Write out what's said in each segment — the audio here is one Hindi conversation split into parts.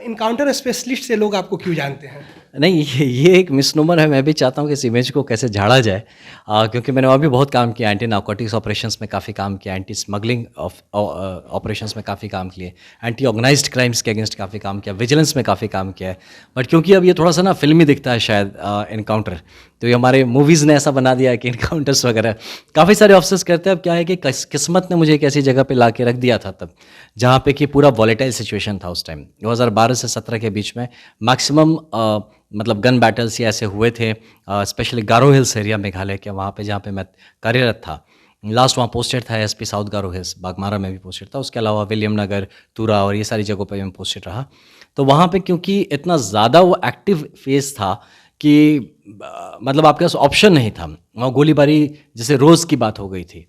इनकाउंटर स्पेशलिस्ट से लोग आपको क्यों जानते हैं? नहीं, ये एक मिसनोमर है। मैं भी चाहता हूँ कि इस इमेज को कैसे झाड़ा जाए, क्योंकि मैंने और भी बहुत काम किया। एंटी नारकोटिक्स ऑपरेशंस में काफ़ी काम किया, एंटी स्मगलिंग ऑपरेशंस में काफ़ी काम किए, एंटी ऑर्गेनाइज्ड क्राइम्स के अगेंस्ट काफ़ी काम किया, विजिलेंस में काफ़ी काम किया है। बट क्योंकि अब ये थोड़ा सा ना फिल्मी दिखता है शायद इनकाउंटर, तो ये हमारे मूवीज़ ने ऐसा बना दिया है कि इनकाउंटर्स वगैरह काफ़ी सारे ऑफिसर्स करते हैं। अब क्या है कि किस्मत ने मुझे एक ऐसी जगह पे ला के रख दिया था तब, जहाँ पे कि पूरा वॉलेटाइल सिचुएशन था उस टाइम 2012 से 17 के बीच में। मैक्सिमम मतलब गन बैटल्स ये ऐसे हुए थे, स्पेशली गारो हिल्स एरिया मेघालय के, वहाँ पे जहाँ पे मैं कार्यरत था। लास्ट वहाँ पोस्टेड था एसपी साउथ गारो हिल्स, बागमारा में भी पोस्टेड था। उसके अलावा विलियम नगर, तुरा और ये सारी जगहों पे मैं पोस्टेड रहा। तो वहाँ पे क्योंकि इतना ज़्यादा वो एक्टिव फेज था कि मतलब आपके पास ऑप्शन नहीं था। वहाँ गोलीबारी जैसे रोज़ की बात हो गई थी।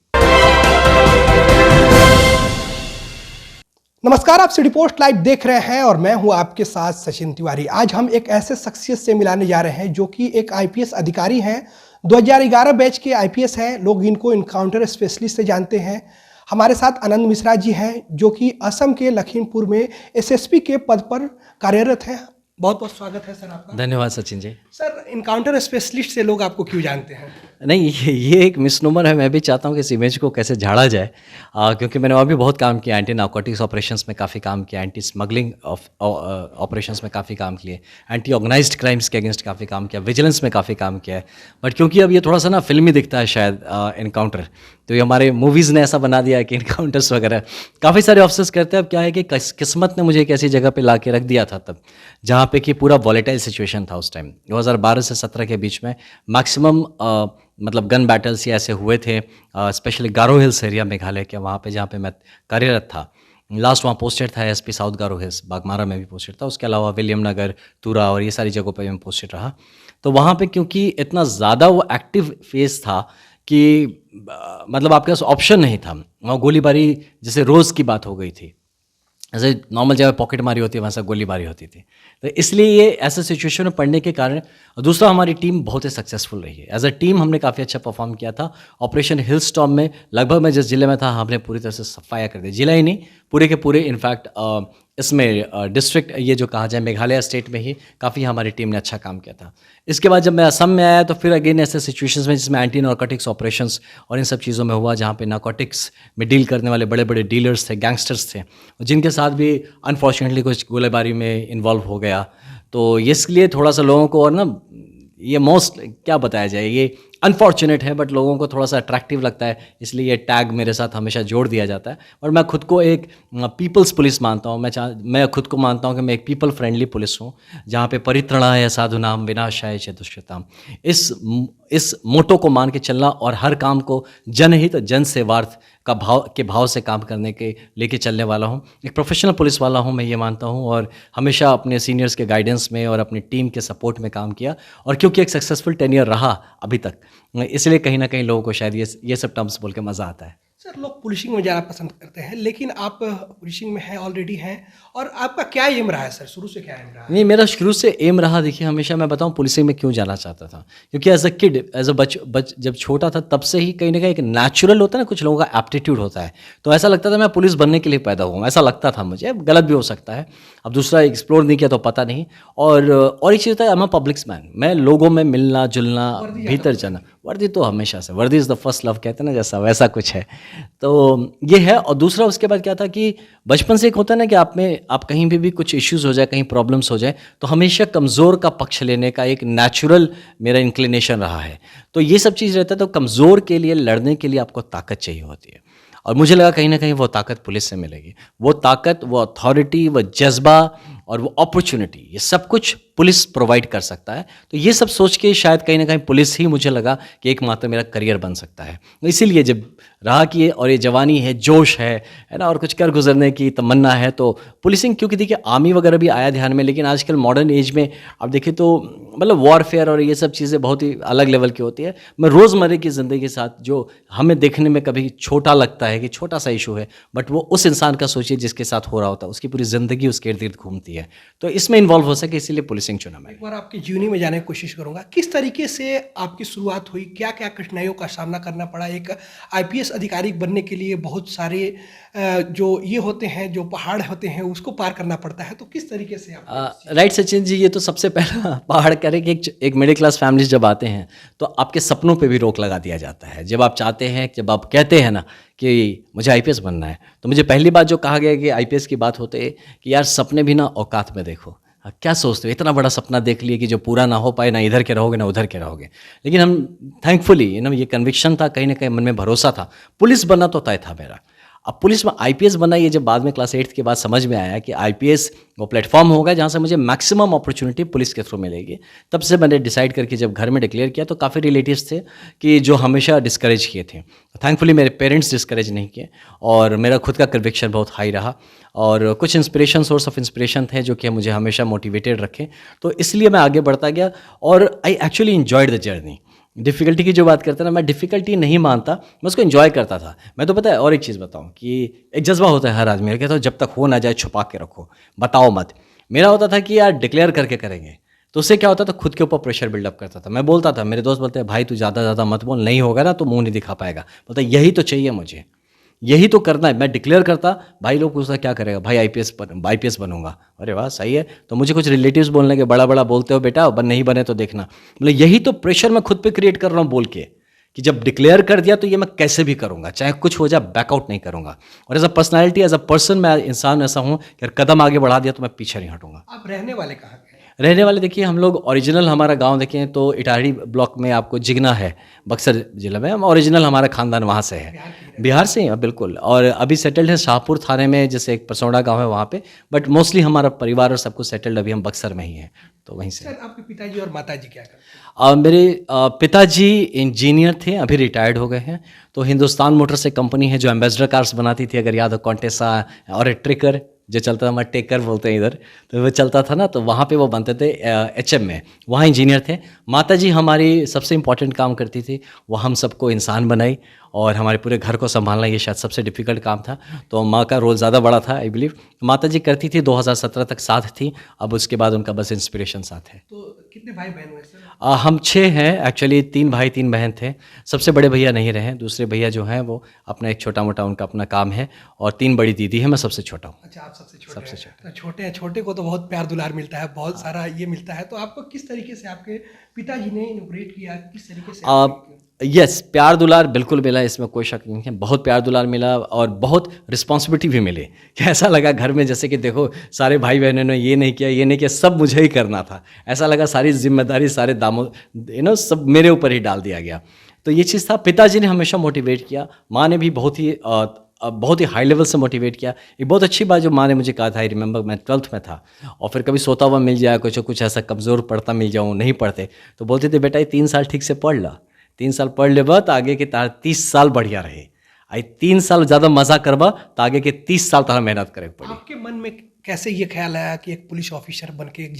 नमस्कार, आप सिटी पोस्ट लाइव देख रहे हैं और मैं हूं आपके साथ सचिन तिवारी। आज हम एक ऐसे शख्सियत से मिलाने जा रहे हैं जो कि एक आईपीएस अधिकारी हैं। 2011 बैच के आईपीएस हैं। लोग इनको इनकाउंटर स्पेशलिस्ट से जानते हैं। हमारे साथ आनंद मिश्रा जी हैं जो कि असम के लखीमपुर में एसएसपी के पद पर कार्यरत हैं। बहुत बहुत स्वागत है सर आपका। धन्यवाद Sachin ji. Sir, encounter specialist से लोग आपको क्यों जानते हैं? नहीं, ये एक मिसनोमर है। मैं भी चाहता हूँ कि इस इमेज को कैसे झाड़ा जाए, क्योंकि मैंने और भी बहुत काम किया। एंटी नारकोटिक्स ऑपरेशंस में काफ़ी काम किया, एंटी स्मगलिंग ऑपरेशंस में काफ़ी काम किए, एंटी ऑर्गेनाइज्ड क्राइम्स के अगेंस्ट काफ़ी काम किया, विजिलेंस में काफ़ी काम किया है। बट क्योंकि अब ये थोड़ा सा ना फिल्मी दिखता है शायद इनकाउंटर, तो ये हमारे मूवीज़ ने ऐसा बना दिया है कि इनकाउंटर्स वगैरह काफ़ी सारे ऑफिसर्स करते हैं। अब क्या है कि किस्मत ने मुझे एक ऐसी जगह पे ला के रख दिया था तब, जहाँ पे कि पूरा वॉलेटाइल सिचुएशन था उस टाइम 2012 से 17 के बीच में। मैक्सिमम मतलब गन बैटल्स ये ऐसे हुए थे, स्पेशली गारो हिल्स एरिया मेघालय के, वहाँ पे जहाँ पे मैं कार्यरत था। लास्ट वहाँ पोस्टेड था एसपी साउथ गारो हिल्स, बागमारा में भी पोस्टेड था। उसके अलावा विलियम नगर, तुरा और ये सारी जगहों पे मैं पोस्टेड रहा। तो वहाँ पे क्योंकि इतना ज़्यादा वो एक्टिव फेज था कि मतलब आपके पास ऑप्शन नहीं था। वहाँ गोलीबारी जैसे रोज़ की बात हो गई थी। जैसे नॉर्मल जगह पॉकेट मारी होती है वैसा गोलीबारी होती थी। तो इसलिए ये ऐसे सिचुएशन में पड़ने के कारण, और दूसरा हमारी टीम बहुत ही सक्सेसफुल रही है। एज अ टीम हमने काफ़ी अच्छा परफॉर्म किया था। ऑपरेशन हिल स्टॉर्म में लगभग मैं जिस जिले में था हमने पूरी तरह से सफाया कर दिया। जिला ही नहीं, पूरे के पूरे इनफैक्ट इसमें डिस्ट्रिक्ट ये जो कहा जाए मेघालय स्टेट में ही काफ़ी हमारी टीम ने अच्छा काम किया था। इसके बाद जब मैं असम में आया तो फिर अगेन ऐसे सिचुएशंस में जिसमें एंटी नारकोटिक्स ऑपरेशंस और इन सब चीज़ों में हुआ, जहाँ पे नारकोटिक्स में डील करने वाले बड़े बड़े डीलर्स थे, गैंगस्टर्स थे, जिनके साथ भी अनफॉर्चुनेटली कुछ गोलीबारी में इन्वॉल्व हो गया। तो इसलिए थोड़ा सा लोगों को, और ना ये मोस्ट क्या बताया जाए, ये अनफॉर्चुनेट है बट लोगों को थोड़ा सा अट्रैक्टिव लगता है, इसलिए ये टैग मेरे साथ हमेशा जोड़ दिया जाता है। और मैं खुद को एक पीपल्स पुलिस मानता हूँ। मैं खुद को मानता हूँ कि मैं एक पीपल फ्रेंडली पुलिस हूँ, जहाँ पे परित्रणाय साधुनाम विनाशाय च दुष्कृताम, इस मोटो को मान के चलना और हर काम को जनहित जन सेवार्थ का भाव से काम करने के लेके चलने वाला हूँ। एक प्रोफेशनल पुलिस वाला हूँ, मैं ये मानता हूँ, और हमेशा अपने सीनियर्स के गाइडेंस में और अपनी टीम के सपोर्ट में काम किया। और क्योंकि एक सक्सेसफुल टेन्योर रहा अभी तक, इसलिए कहीं ना कहीं लोगों को शायद ये सब टर्म्स बोल के मज़ा आता है। सर, लोग पुलिसिंग में ज़्यादा पसंद करते हैं, लेकिन आप पुलिसिंग में हैं, ऑलरेडी हैं, और आपका क्या एम रहा है सर? शुरू से क्या एम रहा है? नहीं, मेरा शुरू से एम रहा, देखिए हमेशा मैं बताऊं पुलिसिंग में क्यों जाना चाहता था, क्योंकि as a kid, as a जब छोटा था तब से ही कहीं ना कहीं एक नेचुरल होता है ना, कुछ लोगों का एप्टीट्यूड होता है, तो ऐसा लगता था मैं पुलिस बनने के लिए पैदा हुआ, ऐसा लगता था मुझे। अब गलत भी हो सकता है, अब दूसरा एक्सप्लोर नहीं किया तो पता नहीं। और एक चीज़ होता है, I am a public man, मैं लोगों में मिलना जुलना, भीतर जाना। वर्दी तो हमेशा से, वर्दी इज़ द फर्स्ट लव कहते हैं ना, जैसा वैसा कुछ है, तो ये है। और दूसरा उसके बाद क्या था कि बचपन से एक होता है ना कि आप कहीं भी कुछ इश्यूज़ हो जाए, कहीं प्रॉब्लम्स हो जाए, तो हमेशा कमज़ोर का पक्ष लेने का एक नेचुरल मेरा इंक्लिनेशन रहा है। तो ये सब चीज़ रहता है, तो कमज़ोर के लिए लड़ने के लिए आपको ताकत चाहिए होती है, और मुझे लगा कहीं ना कहीं वो ताकत पुलिस से मिलेगी। वो ताकत, वो अथॉरिटी, वो जज्बा और वो अपॉर्चुनिटी, ये सब कुछ पुलिस प्रोवाइड कर सकता है। तो ये सब सोच के शायद कहीं ना कहीं पुलिस ही मुझे लगा कि एकमात्र मेरा करियर बन सकता है। इसीलिए जब रहा कि ये जवानी है, जोश है ना, और कुछ कर गुजरने की तमन्ना है, तो पुलिसिंग, क्योंकि देखिए आर्मी वगैरह भी आया ध्यान में, लेकिन आजकल मॉडर्न एज में आप देखिए तो मतलब वॉरफेयर और ये सब चीज़ें बहुत ही अलग लेवल की होती है। मैं रोज़मर्रे की ज़िंदगी के साथ, जो हमें देखने में कभी छोटा लगता है कि छोटा सा इशू है, बट वो उस इंसान का सोचिए जिसके साथ हो रहा होता है, उसकी पूरी ज़िंदगी उसके इर्द गिर्द घूमती है, तो इसमें इन्वॉल्व हो सके, इसीलिए पुलिस पुलिसिंग चुना मैंने। एक बार आपकी जीवनी में जाने की कोशिश करूंगा, किस तरीके से आपकी शुरुआत हुई, क्या क्या कठिनाइयों का सामना करना पड़ा? एक आईपीएस अधिकारी बनने के लिए बहुत सारे जो ये होते हैं, जो पहाड़ होते हैं, उसको पार करना पड़ता है, तो किस तरीके से आप? राइट सचिन जी, ये तो सबसे पहला पहाड़ करें कि एक मिडिल क्लास फैमिलीज जब आते हैं तो आपके सपनों पे भी रोक लगा दिया जाता है। जब आप चाहते हैं, जब आप कहते हैं ना कि मुझे आईपीएस बनना है, तो मुझे पहली बात जो कहा गया कि आईपीएस की बात होते कि यार सपने भी ना औकात में देखो। क्या सोचते हो, इतना बड़ा सपना देख लिए कि जो पूरा ना हो पाए, ना इधर के रहोगे ना उधर के रहोगे। लेकिन हम थैंकफुली ये कन्विक्शन था, कहीं ना कहीं मन में भरोसा था। पुलिस बनना तो तय था मेरा। अब पुलिस में आईपीएस बनना, ये जब बाद में क्लास 8th के बाद समझ में आया कि आईपीएस वो प्लेटफॉर्म होगा जहाँ से मुझे मैक्सिमम अपॉर्चुनिटी पुलिस के थ्रू मिलेगी। तब से मैंने डिसाइड करके जब घर में डिक्लेयर किया तो काफ़ी रिलेटिव्स थे कि जो हमेशा डिस्करेज किए थे। थैंकफुली मेरे पेरेंट्स डिस्करेज नहीं किए और मेरा खुद का कन्विक्शन बहुत हाई रहा और कुछ इंस्पिरेशन, सोर्स ऑफ इंस्पिरेशन थे जो कि मुझे हमेशा मोटिवेटेड रखे। तो इसलिए मैं आगे बढ़ता गया और I actually enjoyed the journey. Difficulty की जो बात करते हैं ना, मैं डिफ़िकल्टी नहीं मानता, मैं उसको एंजॉय करता था। मैं तो पता है और एक चीज़ बताऊं कि एक जज्बा होता है हर आदमी का, कहता हूँ जब तक हो ना जाए छुपा के रखो, बताओ मत। मेरा होता था कि यार डिक्लेयर करके करेंगे, तो उससे क्या होता था, खुद के ऊपर प्रेशर बिल्डअप करता था। मैं बोलता था, मेरे दोस्त बोलते हैं भाई तू ज़्यादा मत बोल, नहीं होगा ना तो मुंह नहीं दिखा पाएगा। बोलता यही तो चाहिए मुझे, यही तो करना है। मैं डिक्लेयर करता, भाई लोग पूछता क्या करेगा, भाई आईपीएस बनूंगा। अरे वाह सही है। तो मुझे कुछ रिलेटिव्स बोलने लगे बड़ा बोलते हो बेटा, नहीं बने तो देखना। मतलब यही तो प्रेशर मैं खुद पे क्रिएट कर रहा हूँ बोल के कि जब डिक्लेयर कर दिया तो ये मैं कैसे भी करूंगा, चाहे कुछ हो जाए बैकआउट नहीं करूंगा। और as a personality, as a person, मैं इंसान ऐसा हूँ कि कदम आगे बढ़ा दिया तो मैं पीछे नहीं हटूंगा। आप रहने वाले कहाँ के हैं? रहने वाले देखिए, हम लोग ओरिजिनल, हमारा गांव देखें तो इटारसी ब्लॉक में आपको जिगना है, बक्सर जिला में। हम ओरिजिनल, हमारा खानदान वहाँ से है, बिहार से हैं बिल्कुल। और अभी सेटल्ड है शाहपुर थाने में, जैसे एक परसौड़ा गांव है वहाँ पे, बट मोस्टली हमारा परिवार और सब कुछ सेटल्ड अभी हम बक्सर में ही हैं, तो वहीं से। सर, आपके पिताजी और माताजी क्या करते हैं? मेरे पिताजी इंजीनियर थे, अभी रिटायर्ड हो गए हैं। तो हिंदुस्तान मोटर से कंपनी है जो एम्बेसडर कार्स बनाती थी, अगर याद हो, कॉन्टेसा और ट्रिकर जो चलता था, हमारा टेकर बोलते हैं इधर, तो वो चलता था ना, तो वहाँ पे वो बनते थे एचएम में, वहाँ इंजीनियर थे। माताजी हमारी सबसे इम्पोर्टेंट काम करती थी, वो हम सबको इंसान बनाई और हमारे पूरे घर को संभालना, ये शायद सबसे डिफिकल्ट काम था। तो माँ का रोल ज़्यादा बड़ा था आई बिलीव। माताजी करती थी, 2017 तक साथ थी, अब उसके बाद उनका बस इंस्पिरेशन साथ है। तो कितने भाई बहन हुए सर? हम 6 हैं एक्चुअली, 3 भाई 3 बहन थे। सबसे बड़े भैया नहीं रहे, दूसरे भैया जो हैं वो अपना एक छोटा मोटा उनका अपना काम है, और 3 बड़ी दीदी है, मैं सबसे छोटा हूँ। अच्छा, आप सबसे छोटे सबसे हैं। तो छोटे हैं, छोटे को तो बहुत प्यार दुलार मिलता है, बहुत सारा ये मिलता है। तो आपको किस तरीके से आपके पिताजी ने इनोग्रेट किया, किस तरीके से आपने यस, प्यार दुलार बिल्कुल मिला, इसमें कोई शक नहीं है। बहुत प्यार दुलार मिला और बहुत रिस्पॉन्सिबिलिटी भी मिली कि ऐसा लगा घर में जैसे कि देखो सारे भाई बहनों ने ये नहीं किया, सब मुझे ही करना था। ऐसा लगा सारी जिम्मेदारी, सारे दामों सब मेरे ऊपर ही डाल दिया गया। तो ये चीज़ था। पिताजी ने हमेशा मोटिवेट किया, माँ ने भी बहुत ही हाई लेवल से मोटिवेट किया। एक बहुत अच्छी बात जो माँ ने मुझे कहा था, आई रिमेंबर, मैं 12th में था और फिर कभी सोता हुआ मिल जाए, कुछ ऐसा कमज़ोर पढ़ता मिल जाऊँ, नहीं पढ़ते, तो बोलते थे बेटा ये 3 साल ठीक से पढ़ ला, 3 साल पढ़ लेबा तो आगे के तार 30 साल बढ़िया रहे। आई 3 साल ज़्यादा मज़ा करबा तो आगे के 30 साल तारा मेहनत करे पड़ी। आपके मन में कैसे ये ख्याल आया कि एक पुलिस ऑफिसर बन के, एक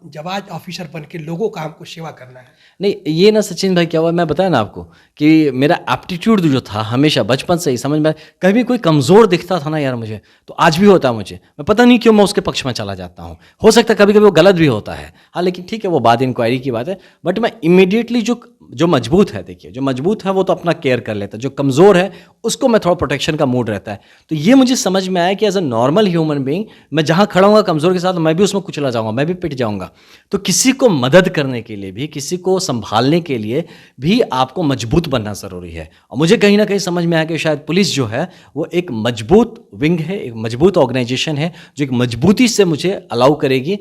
जवाज ऑफिसर बन के लोगों का हमको सेवा करना है? नहीं, ये ना सचिन भाई क्या हुआ, मैं बताया ना आपको कि मेरा एप्टीट्यूड जो था हमेशा बचपन से ही समझ में, कभी कोई कमज़ोर दिखता था ना यार मुझे, तो आज भी होता है मुझे, मैं पता नहीं क्यों मैं उसके पक्ष में चला जाता हूँ। हो सकता है कभी कभी वो गलत भी होता है, हाँ, लेकिन ठीक है वो बाद इंक्वायरी की बात है। बट मैं इमीडिएटली जो मजबूत है, देखिए जो मजबूत है वो तो अपना केयर कर लेता है, जो कमज़ोर है उसको मैं थोड़ा प्रोटेक्शन का मूड रहता है। तो ये मुझे समझ में आया कि as a normal human being मैं जहाँ खड़ा हूँगा कमज़ोर के साथ, मैं भी उसमें कुचला जाऊँगा, मैं भी पिट जाऊँगा। तो किसी को मदद करने के लिए भी, किसी को संभालने के लिए भी आपको मजबूत बनना ज़रूरी है। और मुझे कहीं ना कहीं समझ में आया कि शायद पुलिस जो है वो एक मजबूत विंग है, एक मजबूत ऑर्गेनाइजेशन है जो एक मजबूती से मुझे अलाउ करेगी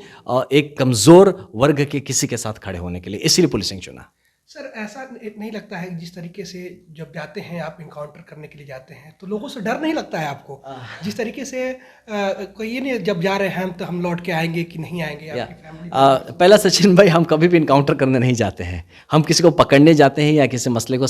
एक कमज़ोर वर्ग के किसी के साथ खड़े होने के लिए, इसलिए पुलिसिंग चुना। सर, ऐसा नहीं लगता है जिस तरीके से जब जाते हैं आप इनकाउंटर करने के लिए जाते हैं तो लोगों से डर नहीं लगता है आपको? जिस तरीके से कोई ये नहीं जब जा रहे हैं हम तो हम लौट के आएंगे कि नहीं आएंगे, आपकी फैमिली? पहला सचिन भाई, हम कभी भी इनकाउंटर करने नहीं जाते हैं, हम किसी को पकड़ने जाते हैं या किसी मसले को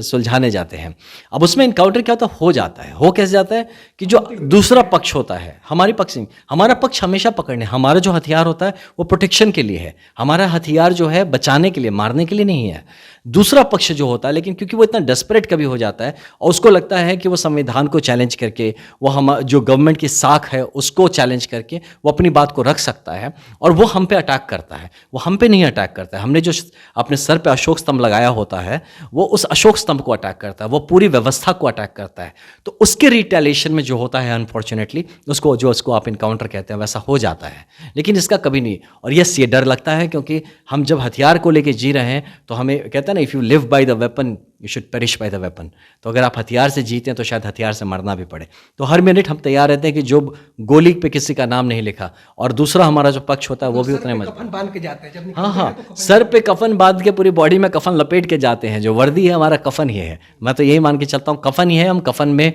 सुलझाने जाते हैं। अब उसमें इनकाउंटर क्या होता है, हो जाता है, हो कैसे जाता है कि जो दूसरा पक्ष होता है, हमारी पक्ष नहीं, हमारा पक्ष हमेशा पकड़ने, हमारा जो हथियार होता है वो प्रोटेक्शन के लिए है, हमारा हथियार जो है बचाने के लिए लिए, मारने के लिए नहीं है। दूसरा पक्ष जो होता है, लेकिन क्योंकि वो इतना डेस्परेट कभी हो जाता है और उसको लगता है कि वो संविधान को चैलेंज करके, वो हम जो गवर्नमेंट की साख है उसको चैलेंज करके वो अपनी बात को रख सकता है और वो हम पे अटैक करता है। वो हम पे नहीं अटैक करता है। हमने जो अपने सर पे अशोक स्तंभ लगाया होता है वो उस अशोक स्तंभ को अटैक करता है, वो पूरी व्यवस्था को अटैक करता है। तो उसके रिटेलिएशन में जो होता है अनफॉर्चुनेटली उसको आप इनकाउंटर कहते हैं वैसा हो जाता है, लेकिन इसका कभी नहीं। और यस, ये डर लगता है क्योंकि हम जब हथियार को लेके जी रहे हैं तो हमें कहते हैं ना, if you live by the weapon you should perish by the weapon. तो अगर आप हथियार से जीते हैं तो शायद हथियार से मरना भी पड़े। तो हर मिनट हम तैयार रहते हैं कि जो गोली पे किसी का नाम नहीं लिखा, और दूसरा हमारा जो पक्ष होता है वो भी उतने मजबूत। कफन बांध के जाते हैं जब निकलते हाँ हैं हाँ, तो कफन सर पे कफन बांध के पूरी बॉडी में कफन लपेट के जाते हैं। जो वर्दी है हमारा कफन ही है। मैं तो यही मान के चलता हूँ, कफन ही है। हम कफन में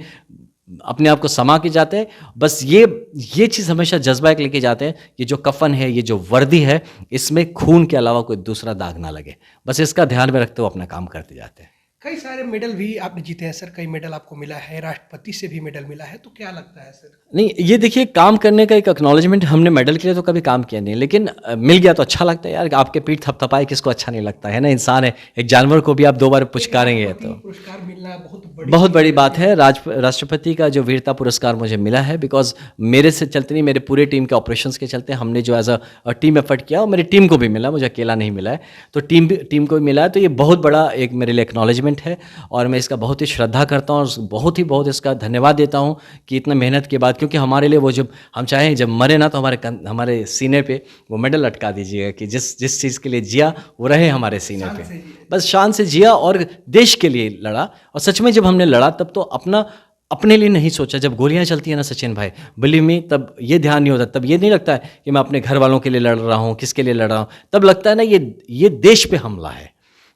अपने आप को समा के जाते हैं। बस ये चीज़ हमेशा जज्बा एक लेके जाते हैं कि जो कफन है, ये जो वर्दी है, इसमें खून के अलावा कोई दूसरा दाग ना लगे। बस इसका ध्यान में रखते हुए अपना काम करते जाते हैं। कई सारे मेडल भी आपने जीते हैं सर, कई मेडल आपको मिला है, राष्ट्रपति से भी मेडल मिला है, तो क्या लगता है सर? नहीं, ये देखिए, काम करने का एक एक्नॉलेजमेंट। हमने मेडल के लिए तो कभी काम किया नहीं, लेकिन मिल गया तो अच्छा लगता है यार। आपके पीठ थपथपाए किसको अच्छा नहीं लगता है ना। इंसान है, एक जानवर को भी आप 2 बार पुचकारेंगे तो पुरस्कार मिलना बहुत बड़ी बात है। राष्ट्रपति का जो वीरता पुरस्कार मुझे मिला है, बिकॉज मेरे से चलते नहीं, मेरे पूरे टीम के ऑपरेशंस के चलते हमने जो एज अ टीम एफर्ट किया, और मेरी टीम को भी मिला, मुझे अकेला नहीं मिला है। तो टीम को भी मिला है। तो ये बहुत बड़ा एक मेरे लिए एक्नॉलेजमेंट है और मैं इसका बहुत ही श्रद्धा करता हूँ और बहुत इसका धन्यवाद देता हूँ कि इतना मेहनत के बाद, क्योंकि हमारे लिए वो, जब हम चाहें जब मरे ना तो हमारे सीने पे वो मेडल लटका दीजिएगा कि जिस चीज़ के लिए जिया वो रहे हमारे सीने पे। बस शान से जिया और देश के लिए लड़ा। और सच में जब हमने लड़ा तब तो अपने लिए नहीं सोचा। जब गोलियां चलती है ना सचिन भाई, बिलीव मी, तब ये ध्यान नहीं होता। तब ये नहीं लगता है कि मैं अपने घर वालों के लिए लड़ रहा हूँ, किसके लिए लड़ रहा हूँ। तब लगता है ना, ये देश पे हमला है,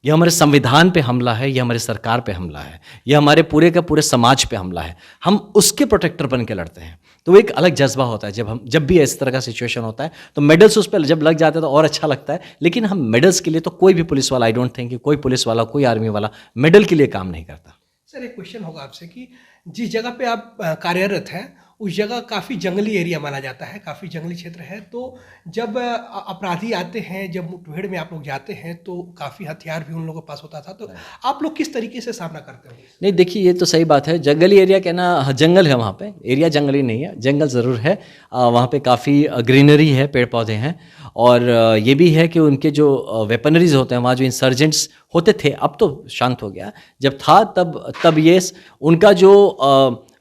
ये हमारे संविधान पे हमला है, ये हमारी सरकार पे हमला है, ये हमारे पूरे का पूरे समाज पे हमला है। हम उसके प्रोटेक्टर बन के लड़ते हैं। तो वो एक अलग जज्बा होता है जब भी इस तरह का सिचुएशन होता है। तो मेडल्स उस पर जब लग जाते हैं तो और अच्छा लगता है। लेकिन हम मेडल्स के लिए तो कोई भी पुलिस वाला, आई डोंट थिंक कि कोई पुलिस वाला, कोई आर्मी वाला मेडल के लिए काम नहीं करता। सर, एक क्वेश्चन होगा आपसे कि जिस जगह पे आप कार्यरत हैं उस जगह काफ़ी जंगली एरिया माना जाता है, काफ़ी जंगली क्षेत्र है। तो जब अपराधी आते हैं, जब मुठभेड़ में आप लोग जाते हैं तो काफ़ी हथियार भी उन लोगों के पास होता था, तो आप लोग किस तरीके से सामना करते हो? नहीं, देखिए, ये तो सही बात है। जंगली एरिया कहना, जंगल है वहाँ पे, एरिया जंगली नहीं है, जंगल ज़रूर है। वहाँ पे काफ़ी ग्रीनरी है, पेड़ पौधे हैं। और ये भी है कि उनके जो वेपनरीज होते हैं वहाँ, जो इंसर्जेंट्स होते थे, अब तो शांत हो गया, जब था तब ये उनका जो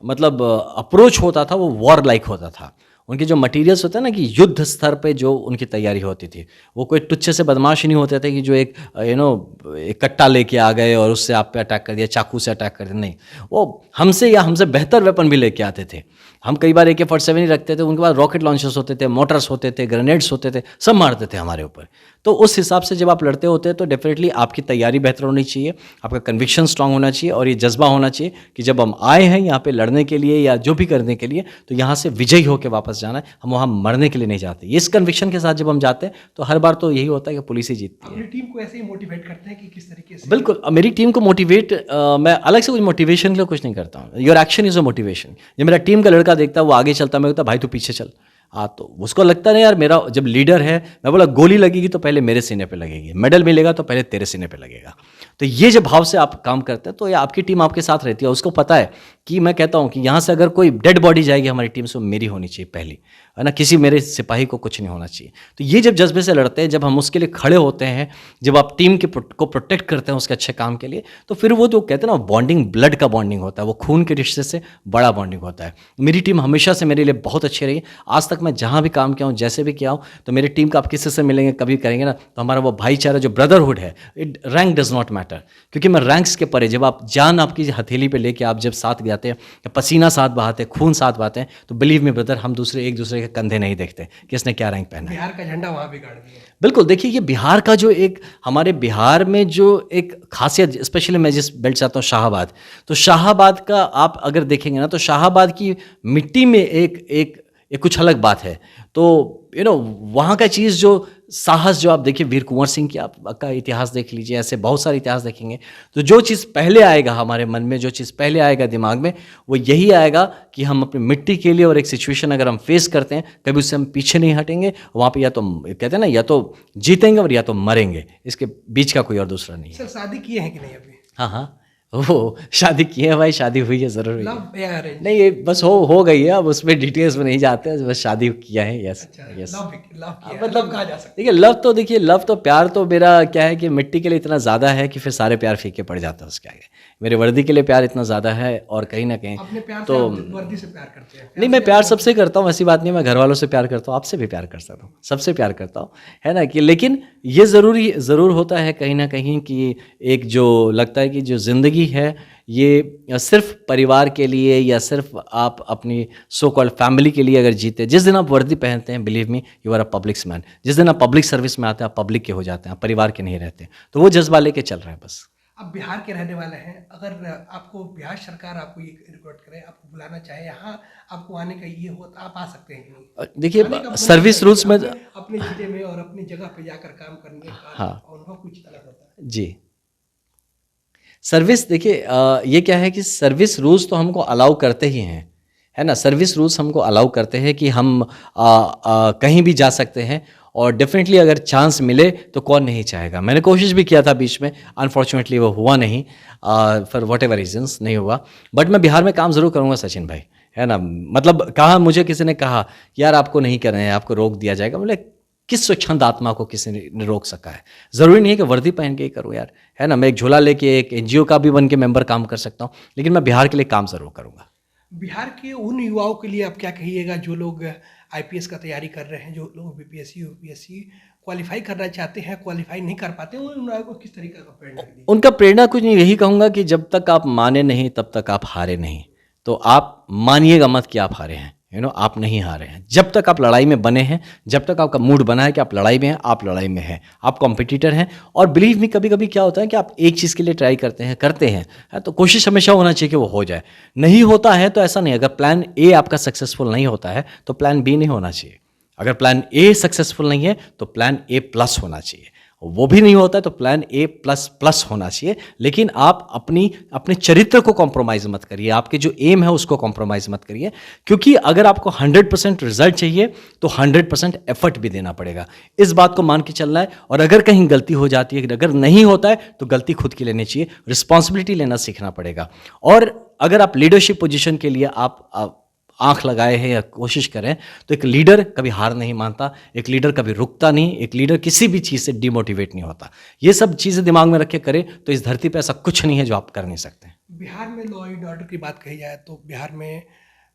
मतलब अप्रोच होता था वो वॉर लाइक होता था। उनके जो मटेरियल्स होते हैं ना, कि युद्ध स्तर पे जो उनकी तैयारी होती थी, वो कोई तुच्छे से बदमाश नहीं होते थे कि जो एक एक कट्टा लेके आ गए और उससे आप पे अटैक कर दिया, चाकू से अटैक कर दिया। नहीं, वो हमसे बेहतर वेपन भी लेके आते थे। हम कई बार AK-47 ही रखते थे, उनके पास रॉकेट लॉन्चर्स होते थे, मोटर्स होते थे, ग्रेनेड्स होते थे, सब मारते थे हमारे ऊपर। तो उस हिसाब से जब आप लड़ते होते हैं तो डेफिनेटली आपकी तैयारी बेहतर होनी चाहिए, आपका कन्विक्शन स्ट्रांग होना चाहिए और ये जज्बा होना चाहिए कि जब हम आए हैं यहाँ पे लड़ने के लिए या जो भी करने के लिए, तो यहाँ से विजयी होकर वापस जाना है। हम वहाँ मरने के लिए नहीं जाते। इस कन्विक्शन के साथ जब हम जाते हैं तो हर बार तो यही होता है कि पुलिस ही जीतती है। अपनी टीम को ऐसे ही मोटिवेट करते हैं कि किस तरीके से? बिल्कुल, मेरी टीम को मोटिवेट, मैं अलग से कुछ मोटिवेशन के लिए कुछ नहीं करता हूँ। Your action is a motivation. जब मेरा टीम का लड़का देखता है वो आगे चलता, मैं कहता भाई तू पीछे चल। तो उसको लगता नहीं यार, मेरा जब लीडर है, मैं बोला गोली लगेगी तो पहले मेरे सीने पे लगेगी, मेडल मिलेगा तो पहले तेरे सीने पे लगेगा। तो ये जब भाव से आप काम करते हैं तो ये आपकी टीम आपके साथ रहती है। उसको पता है कि मैं कहता हूँ कि यहाँ से अगर कोई डेड बॉडी जाएगी हमारी टीम से, मेरी होनी चाहिए पहली, है ना, किसी मेरे सिपाही को कुछ नहीं होना चाहिए। तो ये जब जज्बे से लड़ते हैं, जब हम उसके लिए खड़े होते हैं, जब आप टीम को प्रोटेक्ट करते हैं उसके अच्छे काम के लिए, तो फिर वो जो कहते हैं ना बॉन्डिंग, ब्लड का बॉन्डिंग होता है, वो खून के रिश्ते से बड़ा बॉन्डिंग होता है। मेरी टीम हमेशा से मेरे लिए बहुत अच्छी रही। आज तक मैं जहाँ भी काम किया हूँ, जैसे भी किया हूँ, तो मेरी टीम का आप किसी से मिलेंगे, कभी करेंगे ना, तो हमारा वो भाईचारा, जो ब्रदरहुड है, it rank does not matter. क्योंकि मैं रैंक्स के परे, जब आप जान आपकी हथेली पे लेके आप जब साथ जाते हैं, पसीना साथ बहाते हैं, खून साथ बहाते हैं, तो बिलीव मी ब्रदर, हम एक दूसरे के कंधे नहीं देखते कि इसने क्या रैंक पहना है। बिहार का झंडा वहाँ भी गाड़ दिया। बिल्कुल, देखिए, ये बिहार का जो एक, हमारे बिहार में जो एक खासियत, स्पेशली मैं जिस बेल्ट चाहता हूँ शाहाबाद, तो शाहाबाद का आप अगर देखेंगे ना, तो शाहाबाद की मिट्टी में ये कुछ अलग बात है। तो वहाँ का चीज़ जो साहस जो आप देखिए, वीर कुंवर सिंह की आप का इतिहास देख लीजिए, ऐसे बहुत सारे इतिहास देखेंगे तो जो चीज़ पहले आएगा हमारे मन में, जो चीज़ पहले आएगा दिमाग में, वो यही आएगा कि हम अपनी मिट्टी के लिए और एक सिचुएशन अगर हम फेस करते हैं, कभी उससे हम पीछे नहीं हटेंगे। वहाँ पे या तो कहते हैं ना, या तो जीतेंगे और या तो मरेंगे, इसके बीच का कोई और दूसरा नहीं है। सर शादी किए हैं कि नहीं अभी? हाँ हाँ, वो शादी की है भाई, शादी हुई है, ज़रूर हुई है। लव या अरेंज? नहीं, ये बस हो गई है, अब उसमें डिटेल्स में नहीं जाते हैं, बस शादी किया है। Yes yes. लव किया है, मतलब कहा जा सकता देखिए, लव तो प्यार तो मेरा क्या है कि मिट्टी के लिए इतना ज़्यादा है कि फिर सारे प्यार फीके पड़ जाते हैं उसके आगे। मेरे वर्दी के लिए प्यार इतना ज़्यादा है, और कहीं ना कहीं है। अपने प्यार तो से आप वर्दी से प्यार करते हैं? नहीं, मैं प्यार सबसे करता हूँ, ऐसी बात नहीं, मैं घर वालों से प्यार करता हूँ, आपसे भी प्यार कर सकता हूँ, सबसे प्यार करता हूँ, है ना। कि लेकिन ये ज़रूर होता है कहीं ना कहीं कि एक जो लगता है कि जो ज़िंदगी है ये सिर्फ परिवार के लिए या सिर्फ आप अपनी सो कॉल्ड फैमिली के लिए अगर जीते, जिस दिन आप वर्दी पहनते हैं, believe me you are a public man, जिस दिन आप पब्लिक सर्विस में आते हैं, आप पब्लिक के हो जाते हैं, आप परिवार के नहीं रहते। तो वो जज्बा लेके चल रहा है बस। आप बिहार के रहने वाले हैं, अगर आपको बिहार सरकार आपको ये रिक्रूट करे, आपको बुलाना चाहे, यहाँ आपको आने का ये हो, तो आप आ सकते हैं कि नहीं? देखिए, आने का सर्विस रूल्स में अपने जिले में और अपनी जगह पे जाकर काम करने का हाँ अनुभव कुछ अलग होता है। जी, सर्विस देखिए, ये क्या है कि सर्विस रूल्स तो हमको अलाउ करते ही हैं, है ना। सर्विस रूल्स हमको अलाउ करते हैं कि हम कहीं भी जा सकते हैं, और डेफिनेटली अगर चांस मिले तो कौन नहीं चाहेगा। मैंने कोशिश भी किया था बीच में, अनफॉर्चुनेटली वो हुआ नहीं, फॉर वॉट एवर रीजन्स नहीं हुआ। बट मैं बिहार में काम ज़रूर करूँगा सचिन भाई, है ना। मतलब कहा, मुझे किसी ने कहा यार आपको नहीं करना है, आपको रोक दिया जाएगा। बोले किस स्वच्छंद आत्मा को किसी ने रोक सका है? ज़रूरी नहीं है कि वर्दी पहन के ही करूँ यार, है ना। मैं एक झोला लेके एक एनजीओ का भी बन के मेंबर काम कर सकता हूँ, लेकिन मैं बिहार के लिए काम ज़रूर करूँगा। बिहार के उन युवाओं के लिए आप क्या कहिएगा जो लोग आईपीएस का तैयारी कर रहे हैं, जो लोग बीपीएससी यूपीएससी क्वालिफाई करना चाहते हैं, क्वालिफाई नहीं कर पाते, उनको किस तरीके का प्रेरणा दीजिए? उनका प्रेरणा कुछ नहीं, यही कहूँगा कि जब तक आप माने नहीं तब तक आप हारे नहीं। तो आप मानिएगा मत कि आप हारे हैं, आप नहीं हारे हैं। जब तक आप लड़ाई में बने हैं, जब तक आपका मूड बना है कि आप लड़ाई में हैं, आप लड़ाई में हैं, आप कॉम्पिटिटर हैं। और बिलीव मी, कभी कभी क्या होता है कि आप एक चीज़ के लिए ट्राई करते हैं तो कोशिश हमेशा होना चाहिए कि वो हो जाए। नहीं होता है तो ऐसा नहीं, अगर प्लान ए आपका सक्सेसफुल नहीं होता है तो प्लान बी नहीं होना चाहिए। अगर प्लान ए सक्सेसफुल नहीं है तो प्लान ए प्लस होना चाहिए, वो भी नहीं होता है तो प्लान ए प्लस प्लस होना चाहिए। लेकिन आप अपने चरित्र को कॉम्प्रोमाइज़ मत करिए, आपके जो एम है उसको कॉम्प्रोमाइज़ मत करिए, क्योंकि अगर आपको 100% रिजल्ट चाहिए तो 100% एफर्ट भी देना पड़ेगा। इस बात को मान के चलना है। और अगर कहीं गलती हो जाती है, अगर नहीं होता है तो गलती खुद की लेनी चाहिए, रिस्पॉन्सिबिलिटी लेना सीखना पड़ेगा। और अगर आप लीडरशिप पोजीशन के लिए आप आंख लगाए हैं या कोशिश करें, तो एक लीडर कभी हार नहीं मानता, एक लीडर कभी रुकता नहीं, एक लीडर किसी भी चीज़ से डिमोटिवेट नहीं होता। ये सब चीज़ें दिमाग में रख के करें तो इस धरती पे ऐसा कुछ नहीं है जो आप कर नहीं सकते। बिहार में लॉ एंड ऑर्डर की बात कही जाए तो बिहार में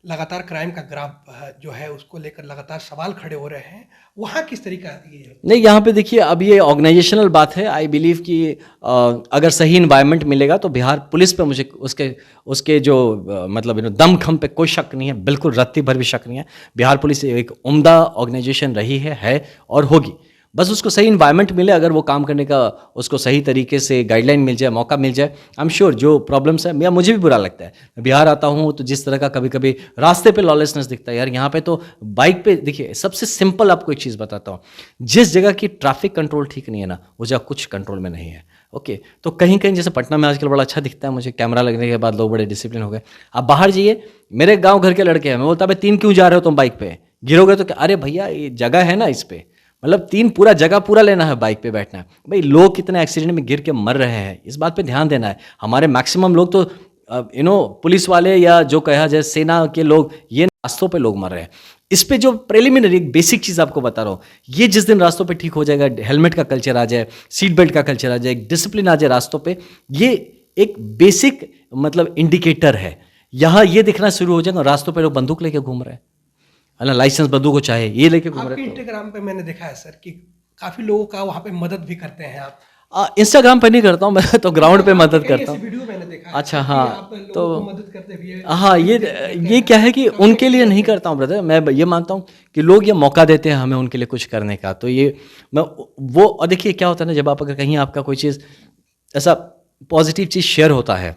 लगातार क्राइम का ग्राफ जो है उसको लेकर लगातार सवाल खड़े हो रहे हैं, वहाँ किस तरीका है? नहीं, यहाँ पे देखिए, अब ये ऑर्गेनाइजेशनल बात है। आई बिलीव कि अगर सही इन्वायरमेंट मिलेगा तो बिहार पुलिस पे मुझे उसके जो मतलब दमखम पे कोई शक नहीं है, बिल्कुल रत्ती भर भी शक नहीं है। बिहार पुलिस एक उम्दा ऑर्गेनाइजेशन रही है और होगी। बस उसको सही इन्वायरमेंट मिले, अगर वो काम करने का उसको सही तरीके से गाइडलाइन मिल जाए, मौका मिल जाए, आई एम श्योर जो प्रॉब्लम्स है, या मुझे भी बुरा लगता है, मैं बिहार आता हूँ तो जिस तरह का कभी कभी रास्ते पे लॉलेसनेस दिखता है यार, यहाँ पे तो बाइक पे देखिए, सबसे सिंपल आपको एक चीज़ बताता हूँ, जिस जगह की ट्रैफिक कंट्रोल ठीक नहीं है ना, वो जगह कुछ कंट्रोल में नहीं है। ओके, तो कहीं कहीं जैसे पटना में आजकल बड़ा अच्छा दिखता है मुझे, कैमरा लगने के बाद लोग बड़े डिसिप्लिन हो गए। आप बाहर जाइए, मेरे गाँव घर के लड़के हैं, मैं बोलता भाई 3 क्यों जा रहे हो तुम बाइक पे, गिरोगे तो क्या? अरे भैया ये जगह है ना इस पे, मतलब 3 पूरा जगह पूरा लेना है, बाइक पे बैठना है। भाई लोग कितने एक्सीडेंट में गिर के मर रहे हैं, इस बात पे ध्यान देना है। हमारे मैक्सिमम लोग तो पुलिस वाले या जो कहा जाए सेना के लोग, ये रास्तों पे लोग मर रहे हैं। इस पे जो प्रिलिमिनरी एक बेसिक चीज़ आपको बता रहा हूँ, ये जिस दिन रास्तों पे ठीक हो जाएगा, हेलमेट का कल्चर आ जाए, सीट बेल्ट का कल्चर आ जाए, डिसिप्लिन आ जाए रास्तों पे, ये एक बेसिक मतलब इंडिकेटर है। यहाँ ये दिखना शुरू हो जाएगा, रास्तों पे लोग बंदूक लेके घूम रहे हैं, है ना, लाइसेंस बंदूक को चाहे ये लेके घूम रहे आपके हैं। इंस्टाग्राम पे मैंने देखा है सर कि काफी लोगों का वहाँ पे मदद भी करते हैं आप। इंस्टाग्राम पे नहीं करता हूँ मैं, तो ग्राउंड पे मदद करता हूँ। वीडियो मैंने देखा है अच्छा, कि हाँ, आप लोगों तो को मदद करते भी हाँ, ये क्या है कि उनके लिए नहीं करता हूँ ब्रदर, मैं ये मानता हूँ कि लोग ये मौका देते हैं हमें उनके लिए कुछ करने का, तो ये मैं वो, और देखिए क्या होता है ना, जब आप अगर कहीं आपका कोई चीज़ ऐसा पॉजिटिव चीज़ शेयर होता है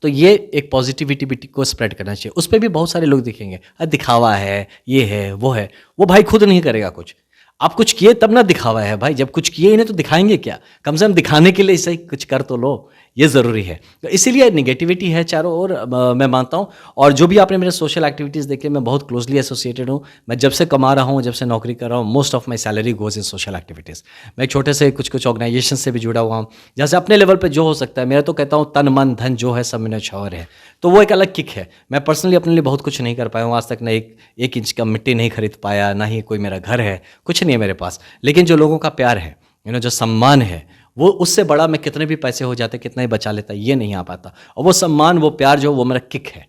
तो ये एक पॉजिटिविटी को स्प्रेड करना चाहिए। उस पर भी बहुत सारे लोग दिखेंगे, दिखावा है, ये है, वो भाई खुद नहीं करेगा कुछ। आप कुछ किए तब ना दिखावा है भाई, जब कुछ किए ही नहीं तो दिखाएंगे क्या? कम से कम दिखाने के लिए सही कुछ कर तो लो, ये ज़रूरी है। तो इसीलिए नेगेटिविटी है चारों ओर, मैं मानता हूँ। और जो भी आपने मेरे सोशल एक्टिविटीज़ देखे, मैं बहुत क्लोजली एसोसिएटेड हूँ। मैं जब से कमा रहा हूँ, जब से नौकरी कर रहा हूँ, most of my salary goes in social activities. मैं एक छोटे से कुछ ऑर्गेनाइजेशन से भी जुड़ा हुआ हूँ, जहाँ से अपने लेवल पर जो हो सकता है। मेरा तो कहता हूँ तन मन धन जो है सब में न्यौछावर है, तो वो एक अलग किक है। मैं पर्सनली अपने लिए बहुत कुछ नहीं कर पाया हूँ आज तक, ना एक इंच का मिट्टी नहीं खरीद पाया, ना ही कोई मेरा घर है, कुछ नहीं है मेरे पास। लेकिन जो लोगों का प्यार है, जो सम्मान है, वो उससे बड़ा मैं कितने भी पैसे हो जाते, कितना ही बचा लेता, ये नहीं आ पाता। और वो सम्मान, वो प्यार जो, वो मेरा किक है,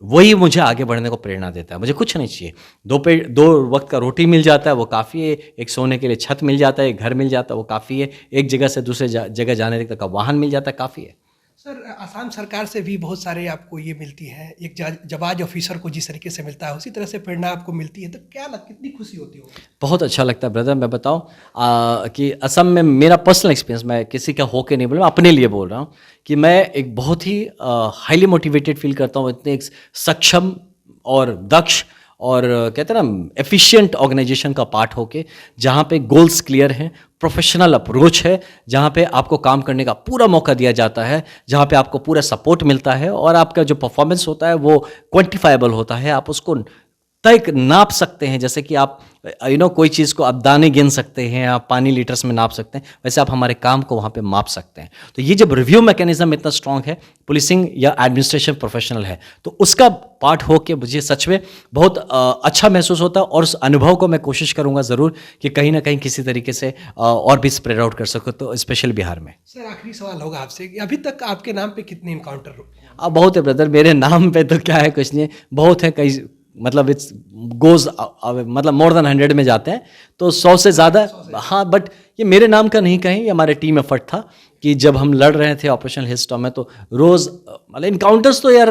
वही मुझे आगे बढ़ने को प्रेरणा देता है। मुझे कुछ नहीं चाहिए, दो वक्त का रोटी मिल जाता है, वो काफ़ी है। एक सोने के लिए छत मिल जाता है, एक घर मिल जाता है, वो काफ़ी है। एक जगह से दूसरे जगह जाने तक का वाहन मिल जाता है, काफ़ी है। सर, असम सरकार से भी बहुत सारे आपको ये मिलती है, एक जवाज ऑफिसर को जिस तरीके से मिलता है उसी तरह से प्रेरणा आपको मिलती है, तो कितनी खुशी होती होगी? बहुत अच्छा लगता है ब्रदर। मैं बताऊं कि असम में मेरा पर्सनल एक्सपीरियंस, मैं किसी का होके नहीं बोल रहा, मैं अपने लिए बोल रहा हूं कि मैं एक बहुत ही हाईली मोटिवेटेड फील करता हूं, इतने एक सक्षम और दक्ष और कहते हैं ना एफिशिएंट ऑर्गेनाइजेशन का पार्ट होके, जहाँ पे गोल्स क्लियर हैं, प्रोफेशनल अप्रोच है, जहाँ पे आपको काम करने का पूरा मौका दिया जाता है, जहाँ पे आपको पूरा सपोर्ट मिलता है, और आपका जो परफॉर्मेंस होता है वो क्वांटिफाइबल होता है। आप उसको तय नाप सकते हैं, जैसे कि आप कोई चीज़ को आप दाने गिन सकते हैं, आप पानी लीटर्स में नाप सकते हैं, वैसे आप हमारे काम को वहाँ पे माप सकते हैं। तो ये जब रिव्यू मैकेनिज्म इतना स्ट्रांग है, पुलिसिंग या एडमिनिस्ट्रेशन प्रोफेशनल है, तो उसका पार्ट हो के मुझे सच में बहुत अच्छा महसूस होता है। और उस अनुभव को मैं कोशिश करूँगा ज़रूर कि कहीं ना कहीं किसी तरीके से और भी स्प्रेड आउट कर सको, तो स्पेशल बिहार में। सर, आखिरी सवाल होगा आपसे कि अभी तक आपके नाम पे कितने इनकाउंटर हुए? अब बहुत है ब्रदर, मेरे नाम पे तो क्या है, कुछ नहीं है, बहुत है। कई मतलब इट्स गोज मतलब मोर देन 100 में जाते हैं, तो 100 से ज़्यादा। हाँ, बट ये मेरे नाम का नहीं कहीं, ये हमारे टीम एफर्ट था कि जब हम लड़ रहे थे ऑपरेशन हिलस्टॉर्म में, तो रोज़ मतलब इनकाउंटर्स तो यार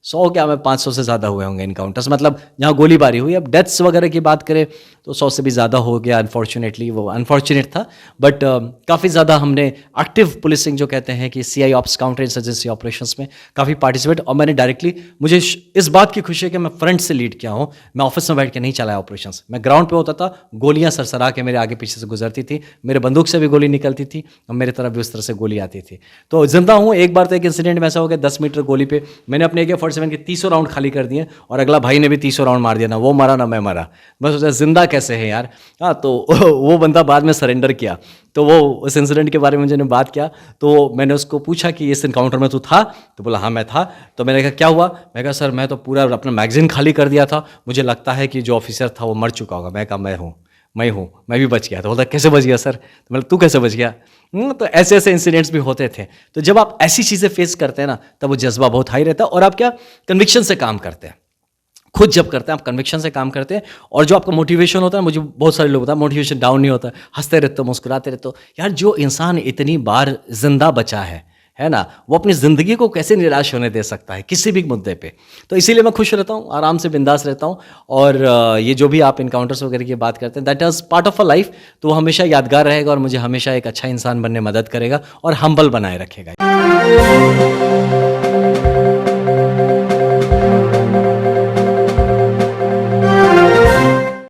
100 क्या, मैं 500 से ज़्यादा हुए होंगे इनकाउंटर्स, मतलब जहाँ गोलीबारी हुई। अब डेथ्स वगैरह की बात करें तो 100 से भी ज़्यादा हो गया। अनफॉर्चुनेटली वो अनफॉर्चुनेट था, बट काफ़ी ज़्यादा हमने एक्टिव पुलिसिंग जो कहते हैं कि CI ops, counter insurgency operations में काफ़ी पार्टिसिपेट, और मैंने डायरेक्टली, मुझे इस बात की खुशी है कि मैं फ्रंट से लीड किया हूँ। मैं ऑफिस में बैठ के नहीं चलाया ऑपरेशंस, मैं ग्राउंड पे होता था, गोलियां सरसरा के मेरे आगे पीछे से गुजरती थी, मेरे बंदूक से भी गोली निकलती थी और मेरे तरफ भी उस तरह से गोली आती थी। तो जिंदा हूँ। एक बार तो एक इंसिडेंट में ऐसा हो गया, 10 मीटर गोली पे मैंने अपने AK-47 के 300 राउंड खाली कर दिए, और अगला भाई ने भी 300 राउंड मार दिया, ना वो मरा ना मैं मरा। बस सोचा जिंदा कैसे है यार। हाँ, तो वो बंदा बाद में सरेंडर किया। तो वो उस इंसिडेंट के बारे में मुझे बात किया, तो मैंने उसको पूछा कि इस इनकाउंटर में तू था? तो बोला हाँ मैं था। तो मैंने कहा क्या हुआ? मैं कहा सर मैं तो पूरा अपना मैगजीन खाली कर दिया था, मुझे लगता है कि जो ऑफिसर था वो मर चुका होगा। मैं कहा मैं भी बच गया। तो बोलता कैसे बच गया सर? तो मतलब तू कैसे बच गया? तो ऐसे ऐसे इंसिडेंट्स भी होते थे। तो जब आप ऐसी चीज़ें फेस करते हैं ना, तब वो जज्बा बहुत हाई रहता है, और आप क्या कन्विक्शन से काम करते हैं। खुद जब करते हैं आप कन्विक्शन से काम करते हैं, और जो आपका मोटिवेशन होता है, मुझे बहुत सारे लोग बताते हैं मोटिवेशन डाउन नहीं होता, हंसते रहते हो, मुस्कुराते रहते हो। यार जो इंसान इतनी बार जिंदा बचा है ना, वो अपनी ज़िंदगी को कैसे निराश होने दे सकता है किसी भी मुद्दे पे? तो इसीलिए मैं खुश रहता हूँ, आराम से बिंदास रहता हूँ। और ये जो भी आप इनकाउंटर्स वगैरह की बात करते हैं, that is part of a life, तो वो हमेशा यादगार रहेगा, और मुझे हमेशा एक अच्छा इंसान बनने में मदद करेगा और हम्बल बनाए रखेगा।